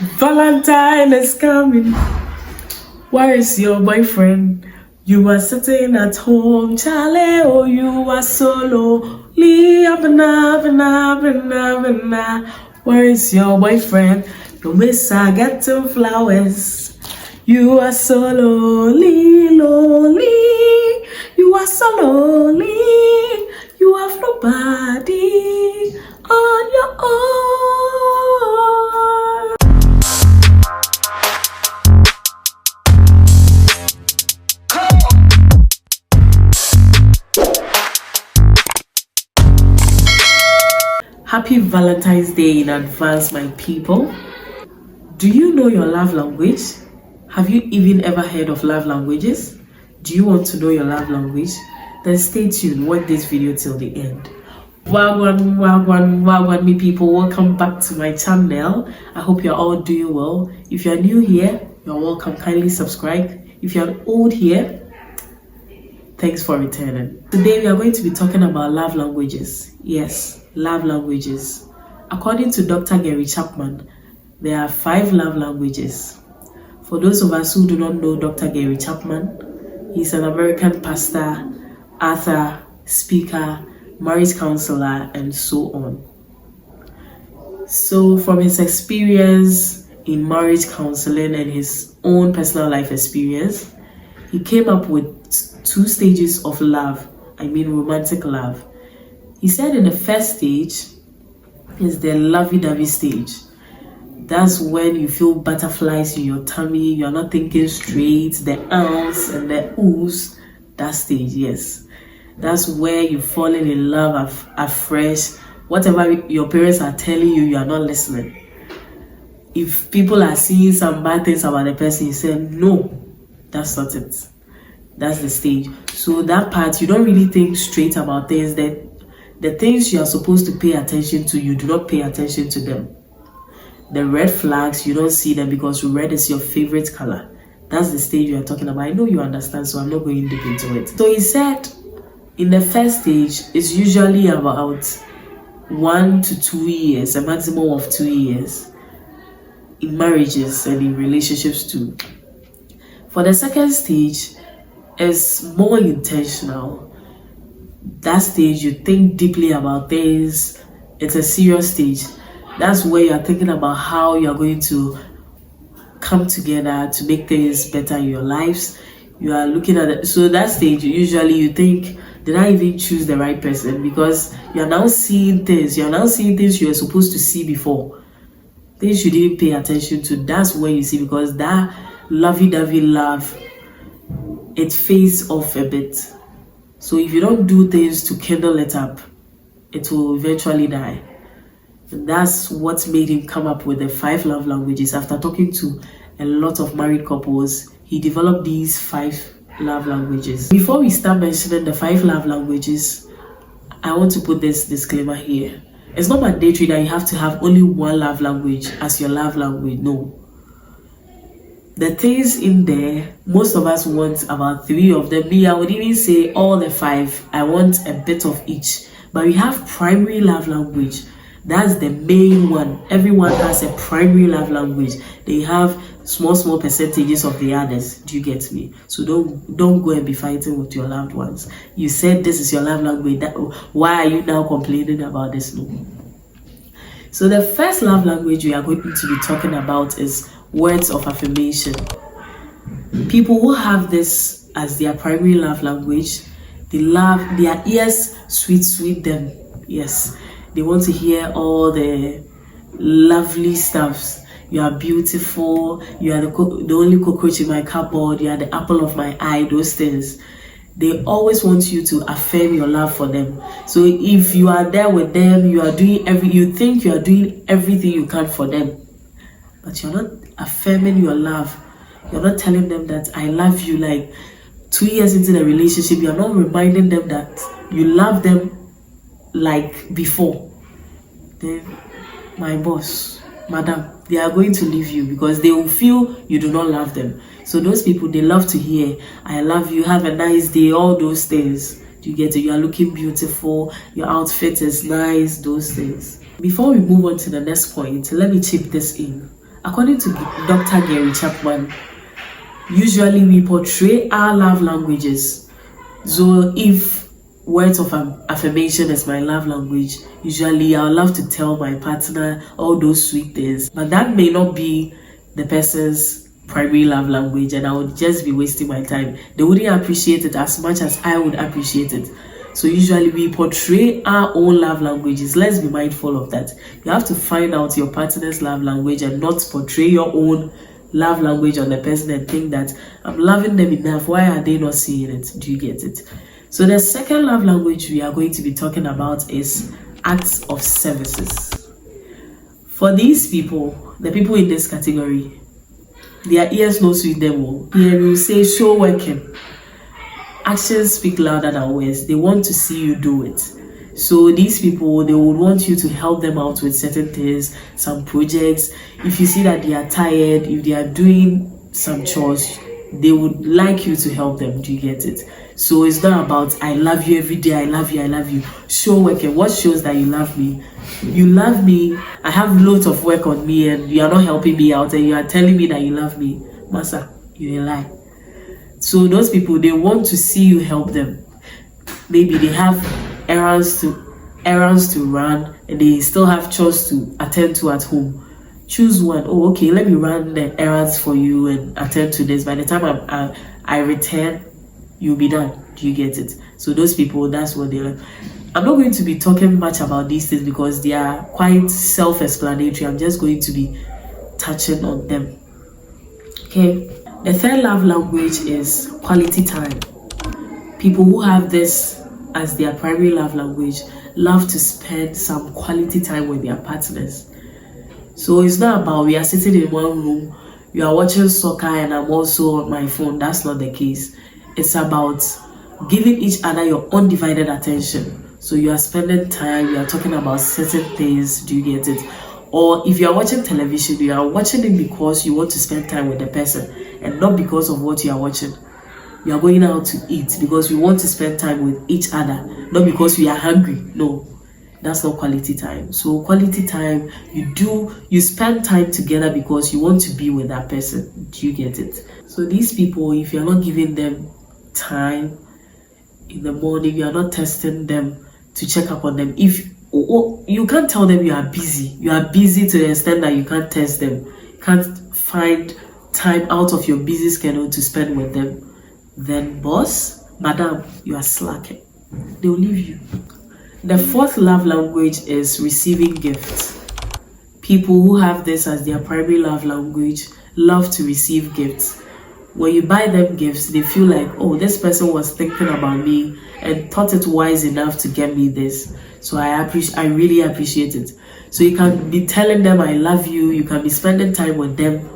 Valentine is coming. Where is your boyfriend? You are sitting at home, Charlie, or you are solo. Where is your boyfriend? You miss getting flowers. You are so lonely. You are so lonely. You have nobody on your own. Happy Valentine's Day in advance, my people. Do you know your love language? Have you even ever heard of love languages? Do you want to know your love language? Then stay tuned, watch this video till the end. Wagwan, me people, welcome back to my channel. I hope you're all doing well. If you're new here, you're welcome. Kindly subscribe. If you're old here, thanks for returning. Today we are going to be talking about love languages. Yes, love languages. According to Dr. Gary Chapman, there are 5 love languages. For those of us who do not know Dr. Gary Chapman, he's an American pastor, author, speaker, marriage counselor, and so on. So from his experience in marriage counseling and his own personal life experience, he came up with 2 stages of love, romantic love. He said in the first stage is the lovey-dovey stage. That's when you feel butterflies in your tummy, you're not thinking straight, the ounce and the ooze, that stage, yes. That's where you're falling in love afresh. Whatever your parents are telling you, you are not listening. If people are seeing some bad things about the person, you say, no, that's not it. That's the stage. So that part, you don't really think straight about things. That the things you are supposed to pay attention to, you do not pay attention to them. The red flags, you don't see them because red is your favorite color. That's the stage you are talking about. I know you understand, so I'm not going deep into it. So he said, in the first stage, it's usually about 1 to 2 years, a maximum of 2 years, in marriages and in relationships too. For the second stage, it's more intentional. That stage, you think deeply about things. It's a serious stage. That's where you're thinking about how you're going to come together to make things better in your lives. You are looking at it. So that stage, usually you think, did I even choose the right person? Because you're now seeing things. You're now seeing things you were supposed to see before. Things you didn't pay attention to. That's when you see, because that lovey-dovey love, it fades off a bit. So if you don't do things to kindle it up, it will eventually die. And that's what made him come up with the 5 love languages. After talking to a lot of married couples, he developed these 5 love languages. Before we start mentioning the 5 love languages, I want to put this disclaimer here. It's not mandatory that you have to have only one love language as your love language. No. The things in there, most of us want about 3 of them. Me, I would even say all the 5. I want a bit of each. But we have primary love language. That's the main one. Everyone has a primary love language. They have small percentages of the others. Do you get me? So don't go and be fighting with your loved ones. You said this is your love language. Why are you now complaining about this? No. So the first love language we are going to be talking about is words of affirmation. People who have this as their primary love language, they love their ears sweet them. Yes. They want to hear all the lovely stuffs. You are beautiful. You are the only cockroach in my cupboard. You are the apple of my eye. Those things. They always want you to affirm your love for them. So if you are there with them, you are doing you think you are doing everything you can for them, but you're not affirming your love. You're not telling them that I love you. Like 2 years into the relationship, you're not reminding them that you love them like before. Then, my boss, madam, they are going to leave you because they will feel you do not love them. So those people, they love to hear I love you, have a nice day, all those things. Do you get it? You are looking beautiful, your outfit is nice, those things. Before we move on to the next point, let me chip this in. According to Dr. Gary Chapman, usually we portray our love languages. So if words of affirmation is my love language, usually I love to tell my partner all those sweet things, but that may not be the person's primary love language, and I would just be wasting my time. They wouldn't appreciate it as much as I would appreciate it. So usually we portray our own love languages. Let's be mindful of that. You have to find out your partner's love language and not portray your own love language on the person and think that I'm loving them enough. Why are they not seeing it? Do you get it? So the second love language we are going to be talking about is acts of services. For these people, the people in this category, their ears no sweet them all. Here we will say show working. Actions speak louder than words. They want to see you do it. So these people, they would want you to help them out with certain things, some projects. If you see that they are tired, if they are doing some chores, they would like you to help them. Do you get it? So it's not about I love you every day, I love you, I love you. Show work. And what shows that you love me? You love me. I have loads of work on me and you are not helping me out and you are telling me that you love me. Masa, you lie. So those people, they want to see you help them. Maybe they have errands to run and they still have chores to attend to at home. Choose one. Oh, okay, let me run the errands for you and attend to this. By the time I return, you'll be done. Do you get it? So those people, that's what they're like. I'm not going to be talking much about these things because they are quite self-explanatory. I'm just going to be touching on them. Okay. The third love language is quality time. People who have this as their primary love language love to spend some quality time with their partners. So it's not about we are sitting in one room, you are watching soccer and I'm also on my phone. That's not the case. It's about giving each other your undivided attention. So you are spending time, you are talking about certain things. Do you get it? Or if you are watching television, you are watching it because you want to spend time with the person and not because of what you are watching. You are going out to eat because you want to spend time with each other, not because you are hungry. No, that's not quality time. So quality time, you spend time together because you want to be with that person. Do you get it? So these people, if you're not giving them time in the morning, you are not testing them to check up on them. If you can't tell them you are busy to the extent that you can't test them, you can't find time out of your busy schedule to spend with them, then boss, madam, you are slacking. They will leave you. The fourth love language is receiving gifts. People who have this as their primary love language love to receive gifts. When you buy them gifts, they feel like, oh, this person was thinking about me and thought it wise enough to get me this. So I really appreciate it. So you can be telling them I love you, you can be spending time with them,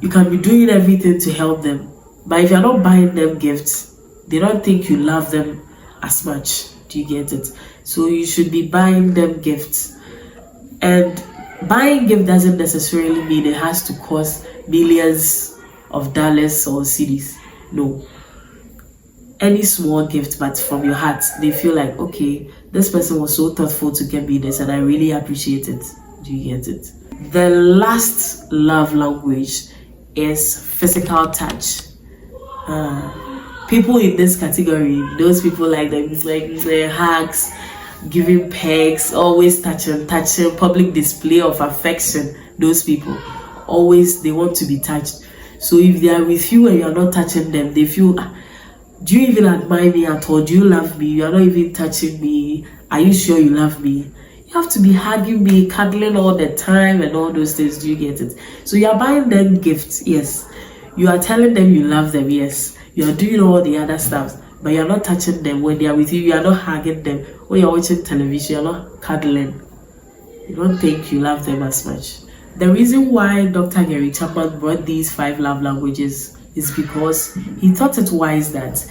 you can be doing everything to help them. But if you're not buying them gifts, they don't think you love them as much. Do you get it? So you should be buying them gifts. And buying gift doesn't necessarily mean it has to cost millions of dollars or cedis. No. Any small gift, but from your heart, they feel like, okay, this person was so thoughtful to get me this and I really appreciate it. Do you get it? The last love language is physical touch. People in this category, those people like them, like hugs, giving pegs, always touching, public display of affection. Those people, always they want to be touched. So if they are with you and you are not touching them, they feel, do you even admire me at all? Do you love me? You are not even touching me. Are you sure you love me? You have to be hugging me, cuddling all the time and all those things. Do you get it? So you are buying them gifts, yes. You are telling them you love them, yes. You are doing all the other stuff, but you are not touching them. When they are with you, you are not hugging them. When you are watching television, you are not cuddling. You don't think you love them as much. The reason why Dr. Gary Chapman brought these 5 love languages is because he thought it wise that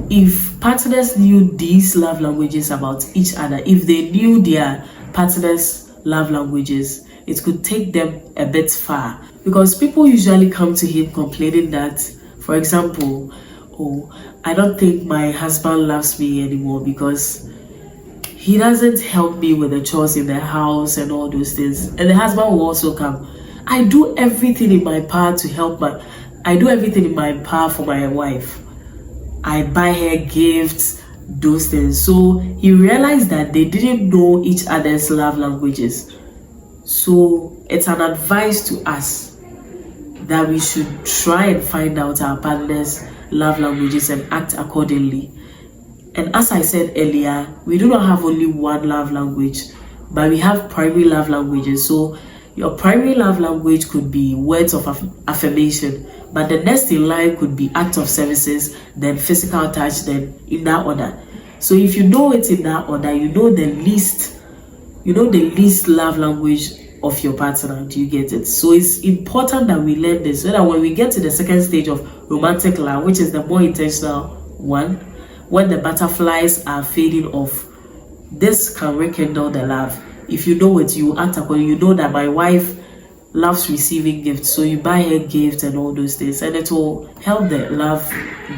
if partners knew these love languages about each other, if they knew their partners' love languages, it could take them a bit far. Because people usually come to him complaining that, for example, oh, I don't think my husband loves me anymore because he doesn't help me with the chores in the house and all those things. And the husband will also come, I do everything in my power to help I do everything in my power for my wife. I buy her gifts, those things. So he realized that they didn't know each other's love languages. So it's an advice to us that we should try and find out our partner's love languages and act accordingly. And as I said earlier, we do not have only one love language, but we have primary love languages. So your primary love language could be words of affirmation, but the next in line could be act of services, then physical touch, then in that order. So if you know it in that order, you know the least love language of your partner. Do you get it? So it's important that we learn this so that when we get to the second stage of romantic love, which is the more intentional one, when the butterflies are fading off, this can rekindle the love. If you know it, you act accordingly. You know that my wife loves receiving gifts, so you buy her gifts and all those things, and it will help the love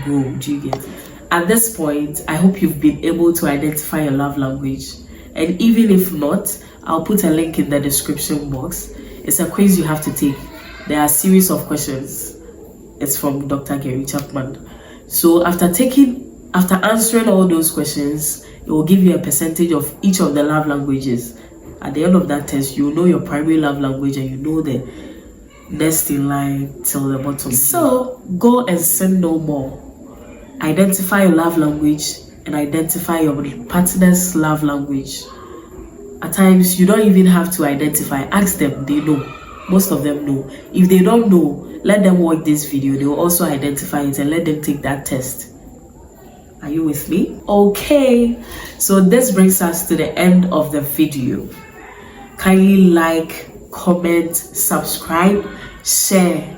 grow. Do you get it? At this point, I hope you've been able to identify your love language. And even if not, I'll put a link in the description box. It's a quiz you have to take. There are a series of questions. It's from Dr. Gary Chapman. So after answering all those questions, it will give you a percentage of each of the love languages. At the end of that test, you know your primary love language and you know the next in line till the bottom. So go and sin no more. Identify your love language and identify your partner's love language. At times, you don't even have to identify. Ask them, they know. Most of them know. If they don't know, let them watch this video. They will also identify it and let them take that test. Are you with me? Okay, so this brings us to the end of the video. Kindly like, comment, subscribe, share,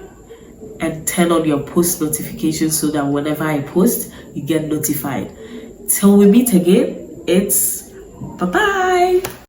and turn on your post notifications so that whenever I post, you get notified. Till we meet again, it's bye-bye.